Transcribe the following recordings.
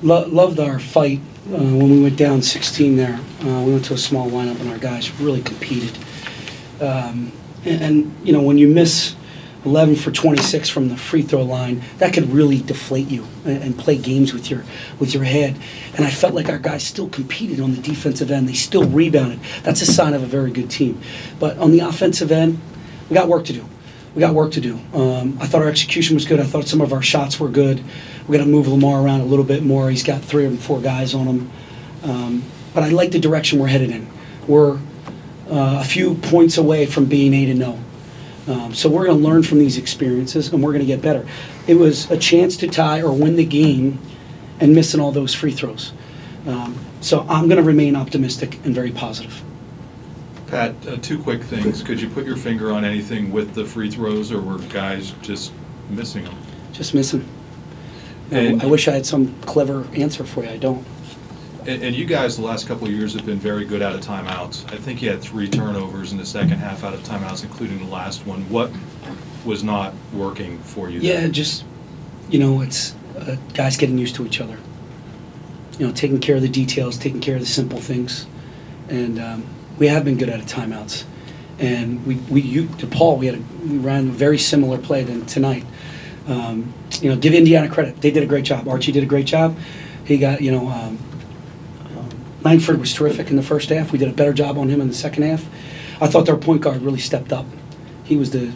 Loved our fight when we went down 16 there. We went to a small lineup and our guys really competed. And you know, when you miss 11 for 26 from the free throw line, that could really deflate you and play games with your head. And I felt like our guys still competed on the defensive end. They still rebounded. That's a sign of a very good team. But on the offensive end, we got work to do. I thought our execution was good. I thought some of our shots were good. We got to move Lamar around a little bit more. He's got 3 or 4 guys on him. But I like the direction we're headed in. We're a few points away from being 8-0. So we're going to learn from these experiences, and we're going to get better. It was a chance to tie or win the game and missing all those free throws. So I'm going to remain optimistic and very positive. Pat, 2 quick things. Could you put your finger on anything with the free throws, or were guys just missing them? Just missing. I wish I had some clever answer for you. I don't. And you guys the last couple of years have been very good out of timeouts. I think you had 3 turnovers in the second half out of timeouts, including the last one. What was not working for you there? Yeah, just, you know, it's guys getting used to each other. You know, taking care of the details, taking care of the simple things. And we have been good out of timeouts. And we ran a very similar play than tonight. You know, give Indiana credit. They did a great job. Archie did a great job. He got, you know, Langford was terrific in the first half. We did a better job on him in the second half. I thought their point guard really stepped up. He was the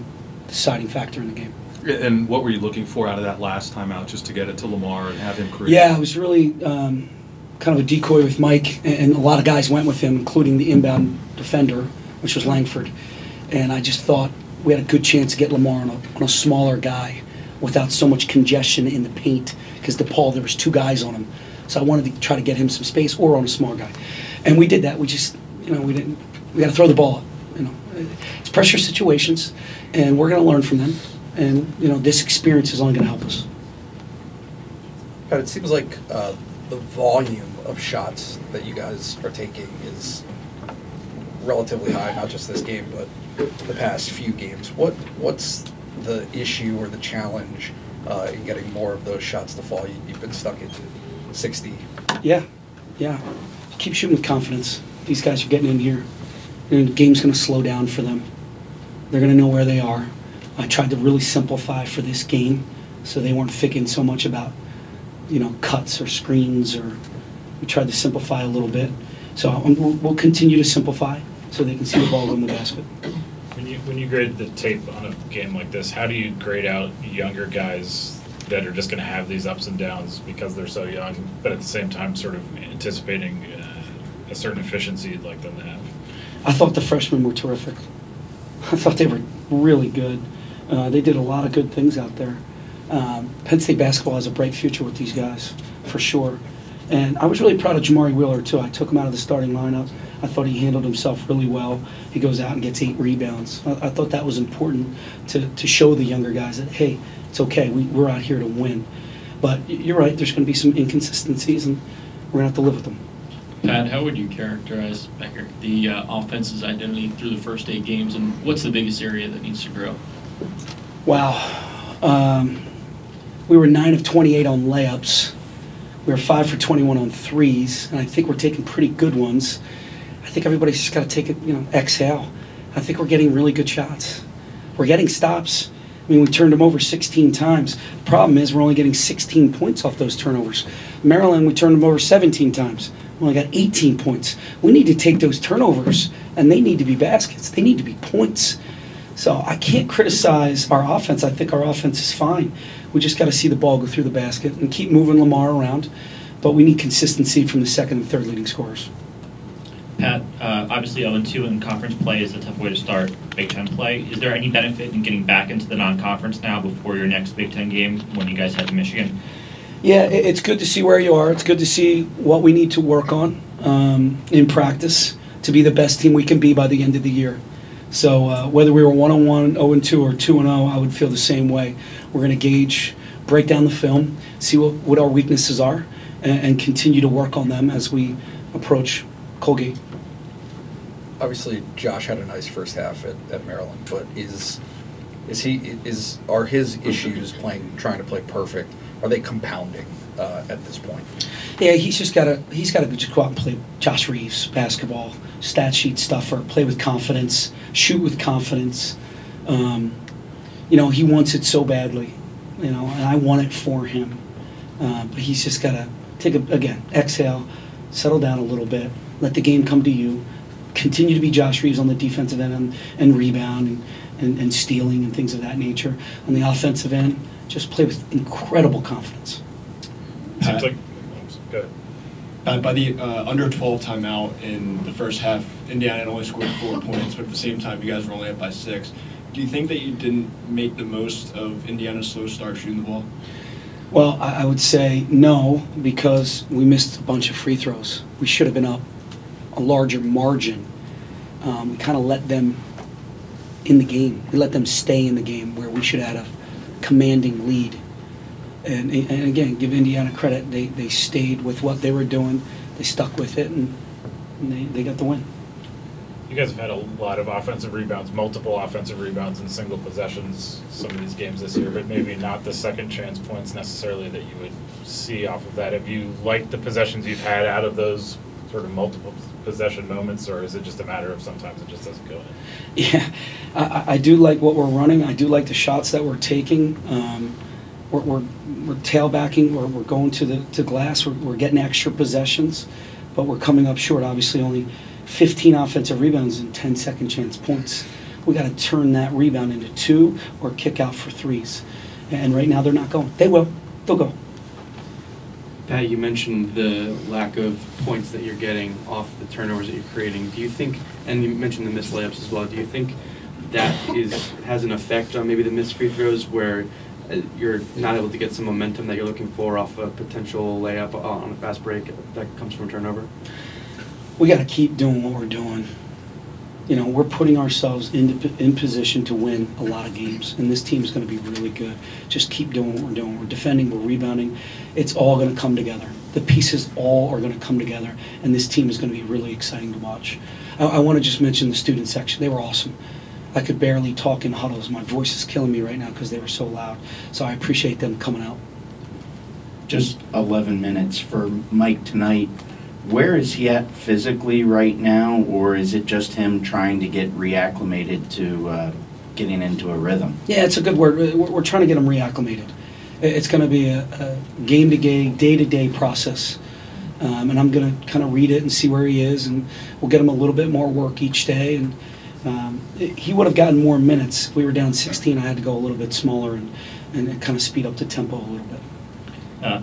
deciding factor in the game. And what were you looking for out of that last timeout, just to get it to Lamar and have him create? Yeah, it was really kind of a decoy with Mike, and a lot of guys went with him, including the inbound defender, which was Langford. And I just thought we had a good chance to get Lamar on a smaller guy without so much congestion in the paint, because DePaul, there was 2 guys on him. So I wanted to try to get him some space or on a small guy. And we did that. We just, you know, we got to throw the ball up. You know, it's pressure situations, and we're going to learn from them. And, you know, this experience is only going to help us. But it seems like the volume of shots that you guys are taking is relatively high, not just this game, but the past few games. What's the issue or the challenge in getting more of those shots to fall? You've been stuck into 60. Yeah. Keep shooting with confidence. These guys are getting in here, and the game's going to slow down for them. They're going to know where they are. I tried to really simplify for this game, so they weren't thinking so much about, you know, cuts or screens, or we tried to simplify a little bit. So we'll continue to simplify so they can see the ball go in the basket. When you grade the tape on a game like this, how do you grade out younger guys that are just going to have these ups and downs because they're so young, but at the same time sort of anticipating a certain efficiency you'd like them to have? I thought the freshmen were terrific. I thought they were really good. They did a lot of good things out there. Penn State basketball has a bright future with these guys, for sure. And I was really proud of Jamari Wheeler, too. I took him out of the starting lineup. I thought he handled himself really well. He goes out and gets 8 rebounds. I thought that was important to show the younger guys that, hey, it's okay. We're out here to win. But you're right. There's going to be some inconsistencies, and we're going to have to live with them. Pat, how would you characterize, Becker, the offense's identity through the first 8 games, and what's the biggest area that needs to grow? Wow. We were 9 of 28 on layups. We were 5 for 21 on threes, and I think we're taking pretty good ones. I think everybody's just got to take it, you know, exhale. I think we're getting really good shots. We're getting stops. I mean, we turned them over 16 times. The problem is we're only getting 16 points off those turnovers. Maryland, we turned them over 17 times. We only got 18 points. We need to take those turnovers, and they need to be baskets. They need to be points. So I can't criticize our offense. I think our offense is fine. We just got to see the ball go through the basket and keep moving Lamar around. But we need consistency from the second and third leading scorers. Pat, obviously 0-2 in conference play is a tough way to start Big Ten play. Is there any benefit in getting back into the non-conference now before your next Big Ten game when you guys head to Michigan? Yeah, it's good to see where you are. It's good to see what we need to work on in practice to be the best team we can be by the end of the year. So whether we were 1-1, 0-2, or 2-0, I would feel the same way. We're going to gauge, break down the film, see what our weaknesses are, and continue to work on them as we approach Colgate. Obviously, Josh had a nice first half at Maryland, but are his issues trying to play perfect? Are they compounding at this point? Yeah, he's got to just go out and play Josh Reeves basketball, stat sheet stuffer, play with confidence, shoot with confidence. He wants it so badly, and I want it for him. But he's just got to exhale, settle down a little bit, let the game come to you, continue to be Josh Reeves on the defensive end and rebound and stealing and things of that nature. On the offensive end, just play with incredible confidence. Seems like, good. By the under 12 timeout in the first half, Indiana only scored 4 points, but at the same time, you guys were only up by 6. Do you think that you didn't make the most of Indiana's slow start shooting the ball? Well, I would say no, because we missed a bunch of free throws. We should have been up a larger margin. We kind of let them in the game. We let them stay in the game where we should have had a commanding lead. And again, give Indiana credit. They stayed with what they were doing. They stuck with it, and they got the win. You guys have had a lot of offensive rebounds, multiple offensive rebounds in single possessions some of these games this year, but maybe not the second chance points necessarily that you would see off of that. Have you liked the possessions you've had out of those sort of multiple possession moments, or is it just a matter of sometimes it just doesn't go in? Yeah, I do like what we're running. I do like the shots that we're taking. We're tailbacking, we're going to glass, we're getting extra possessions, but we're coming up short. Obviously, only 15 offensive rebounds and 10 second chance points. We got to turn that rebound into 2 or kick out for 3s. And right now they're not going. They will. They'll go. Pat, you mentioned the lack of points that you're getting off the turnovers that you're creating. Do you think, and you mentioned the missed layups as well, do you think that has an effect on maybe the missed free throws where you're not able to get some momentum that you're looking for off a potential layup on a fast break that comes from turnover? We got to keep doing what we're doing. We're putting ourselves in position to win a lot of games, and this team is going to be really good. Just keep doing what we're doing. We're defending, we're rebounding. It's all going to come together. The pieces all are going to come together, and this team is going to be really exciting to watch. I want to just mention the student section. They were awesome. I could barely talk in huddles. My voice is killing me right now because they were so loud. So I appreciate them coming out. Just 11 minutes for Mike tonight. Where is he at physically right now, or is it just him trying to get reacclimated to getting into a rhythm? Yeah, it's a good word. We're trying to get him reacclimated. It's going to be a game-to-game, day-to-day process. And I'm going to kind of read it and see where he is, and we'll get him a little bit more work each day. And he would have gotten more minutes. If we were down 16, I had to go a little bit smaller and kind of speed up the tempo a little bit.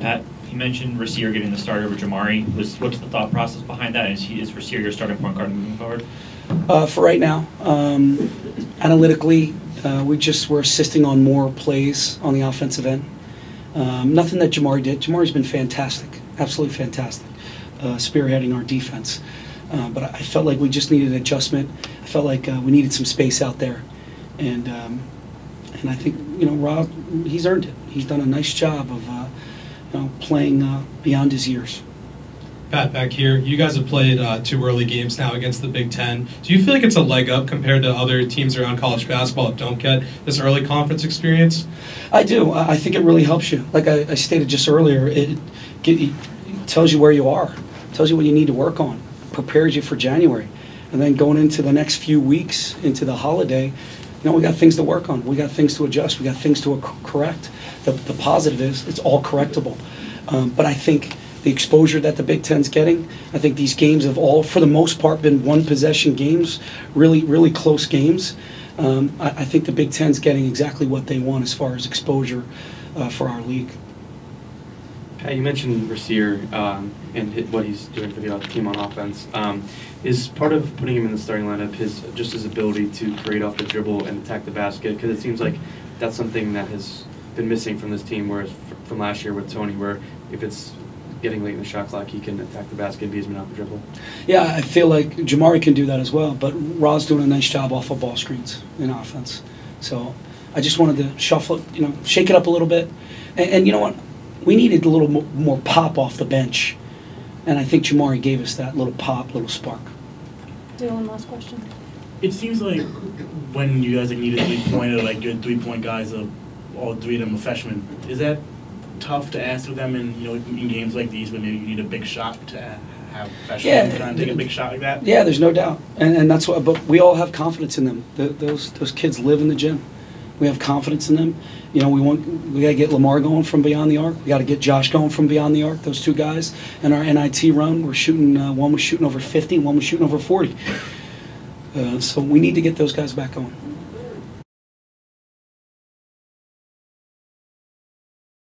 Pat, you mentioned Rasir getting the start over Jamari. What's the thought process behind that? Is Rasir your starting point guard moving forward? For right now, analytically, we're assisting on more plays on the offensive end. Nothing that Jamari did. Jamari's been fantastic, absolutely fantastic, spearheading our defense. But I felt like we just needed adjustment. I felt like we needed some space out there, and I think Rob, he's earned it. He's done a nice job of playing beyond his years. Pat, back here, you guys have played 2 early games now against the Big Ten. Do you feel like it's a leg up compared to other teams around college basketball that don't get this early conference experience? I do. I think it really helps you. Like I stated just earlier, it tells you where you are, tells you what you need to work on, prepares you for January. And then going into the next few weeks, into the holiday, we got things to work on. We got things to adjust. We got things to correct. The positive is it's all correctable. But I think the exposure that the Big Ten's getting, I think these games have all, for the most part, been one-possession games, really, really close games. I think the Big Ten's getting exactly what they want as far as exposure for our league. Pat, you mentioned Rasir and what he's doing for the team on offense. Is part of putting him in the starting lineup his ability to create off the dribble and attack the basket? Because it seems like that's something that has been missing from this team, whereas from last year with Tony, where if it's getting late in the shot clock, he can attack the basket and be his man off the dribble. Yeah, I feel like Jamari can do that as well, but Ra's doing a nice job off of ball screens in offense. So I just wanted to shuffle it, shake it up a little bit. And you know what? We needed a little more pop off the bench. And I think Jamari gave us that little pop, little spark. Dylan, last question. It seems like when you guys need a 3-pointer, like your 3-point guys, all 3 of them are freshmen, is that tough to ask of them in games like these when maybe you need a big shot to have freshmen trying to take a big shot like that? Yeah, there's no doubt, and that's what. But we all have confidence in them. Those kids live in the gym. We have confidence in them. We got to get Lamar going from beyond the arc. We got to get Josh going from beyond the arc. Those two guys. And our NIT run, we're shooting. One was shooting over 50, and one was shooting over 40. So we need to get those guys back going.